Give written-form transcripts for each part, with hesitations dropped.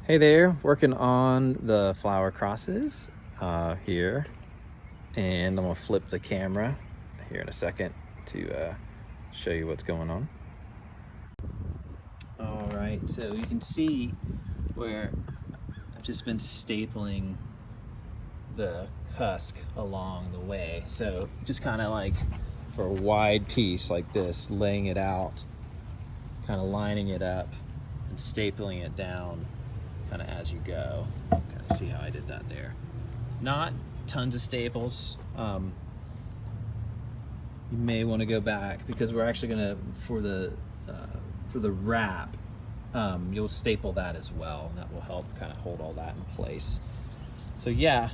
Hey there, working on the flower crosses here, and I'm gonna flip the camera here in a second to show you what's going on. All right, so you can see where I've just been stapling the husk along the way. So just kind of like for a wide piece like this, laying it out, kind of lining it up and stapling it down kind of as you go. Kind of see how I did that there. Not tons of staples. You may want to go back because we're actually gonna for the wrap. You'll staple that as well, and that will help kind of hold all that in place. So yeah,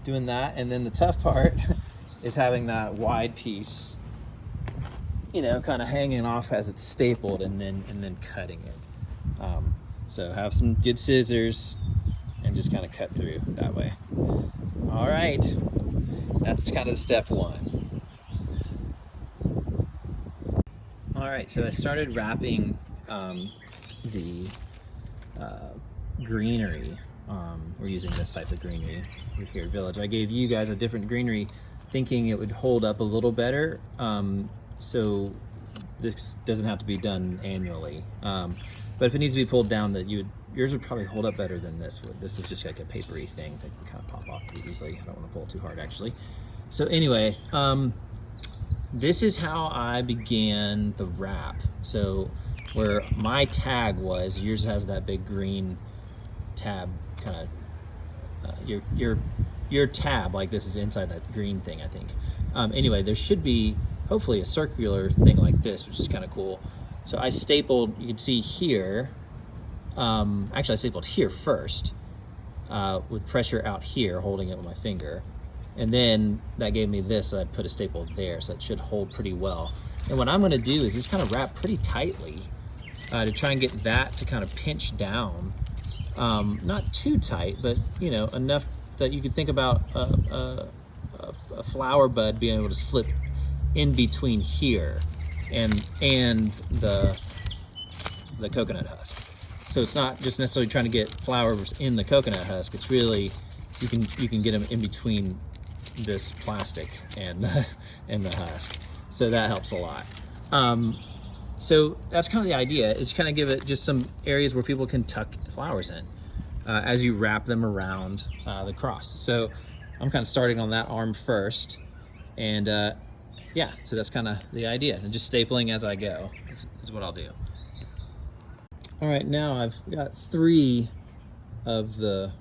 doing that, and then the tough part is having that wide piece, kind of hanging off as it's stapled, and then cutting it. So have some good scissors and just kind of cut through that way. All right, that's kind of step one. All right, so I started wrapping the greenery. We're using this type of greenery here at Village. I gave you guys a different greenery thinking it would hold up a little better, so this doesn't have to be done annually. But if it needs to be pulled down, yours would probably hold up better than this would. This is just like a papery thing that can kind of pop off pretty easily. I don't want to pull it too hard, actually. So anyway, this is how I began the wrap. So where my tag was, yours has that big green tab kind of, your tab like this is inside that green thing, I think. Anyway, there should be hopefully a circular thing like this, which is kind of cool. So I stapled, you can see here, actually I stapled here first with pressure out here, holding it with my finger. And then that gave me this, so I put a staple there, so it should hold pretty well. And what I'm gonna do is just kind of wrap pretty tightly to try and get that to kind of pinch down. Not too tight, but enough that you could think about a flower bud being able to slip in between here and the coconut husk. So it's not just necessarily trying to get flowers in the coconut husk. It's really you can get them in between this plastic and the husk. So that helps a lot. So that's kind of the idea, is kind of give it just some areas where people can tuck flowers in as you wrap them around the cross. So I'm kind of starting on that arm first, and yeah, so that's kind of the idea, and just stapling as I go is what I'll do. All right, now I've got 3 of the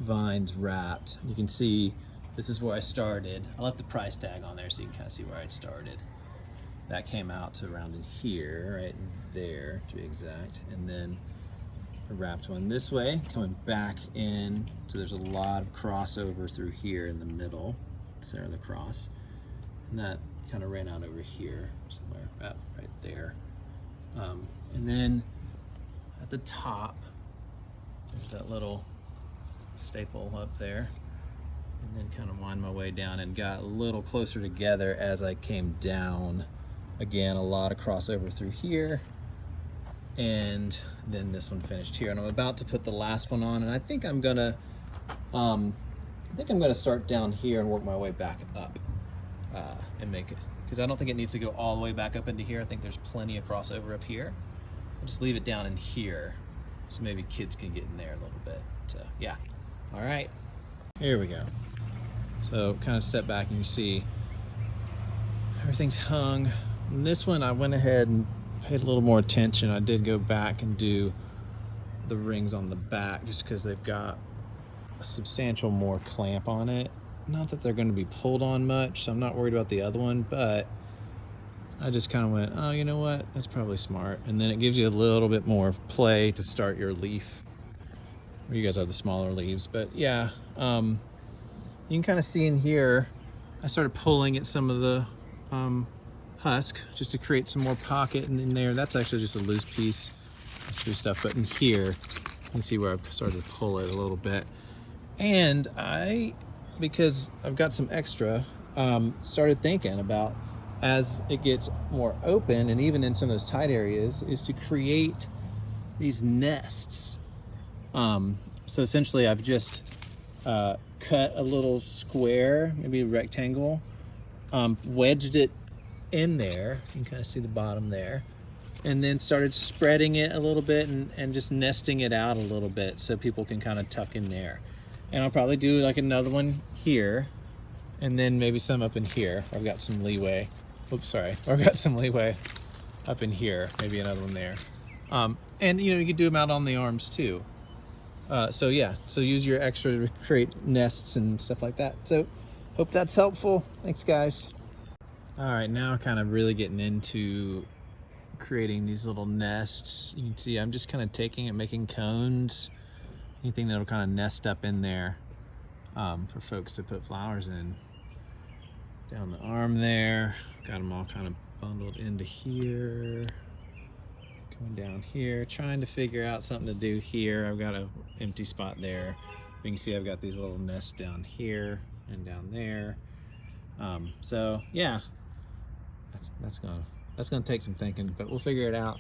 vines wrapped. You can see this is where I started. I left the price tag on there so you can kind of see where I started. That came out to around in here, right there to be exact, and then I wrapped one this way, coming back in, so there's a lot of crossover through here in the middle, center of the cross, and that kind of ran out over here somewhere, right there. And then at the top, there's that little staple up there, and then kind of wind my way down and got a little closer together as I came down. Again, a lot of crossover through here, and then this one finished here. And I'm about to put the last one on, and I think I'm gonna start down here and work my way back up and make it, because I don't think it needs to go all the way back up into here. I think there's plenty of crossover up here. I'll just leave it down in here, so maybe kids can get in there a little bit. So yeah, all right, here we go. So kind of step back and you see everything's hung. And this one I went ahead and paid a little more attention. I did go back and do the rings on the back just because they've got a substantial more clamp on it. Not that they're going to be pulled on much, so I'm not worried about the other one, but I just kind of went, oh, you know what? That's probably smart. And then it gives you a little bit more play to start your leaf. You guys have the smaller leaves, but yeah, you can kind of see in here, I started pulling at some of the husk just to create some more pocket, and in there, that's actually just a loose piece. That's free stuff, but in here, you can see where I've started to pull it a little bit. And because I've got some extra, started thinking about, as it gets more open and even in some of those tight areas, is to create these nests So essentially I've just cut a little square, maybe a rectangle, wedged it in there. You can kind of see the bottom there. And then started spreading it a little bit and just nesting it out a little bit so people can kind of tuck in there. And I'll probably do like another one here, and then maybe some up in here. I've got some leeway. Oops, sorry. I've got some leeway up in here, maybe another one there. And you know, you could do them out on the arms too. So yeah, so use your extra to create nests and stuff like that. So hope that's helpful. Thanks guys. All right, now kind of really getting into creating these little nests. You can see I'm just kind of taking it, making cones, anything that'll kind of nest up in there for folks to put flowers in. Down the arm there, got them all kind of bundled into here. Coming down here, trying to figure out something to do here. I've got an empty spot there. You can see I've got these little nests down here and down there. So yeah, that's gonna take some thinking, but we'll figure it out.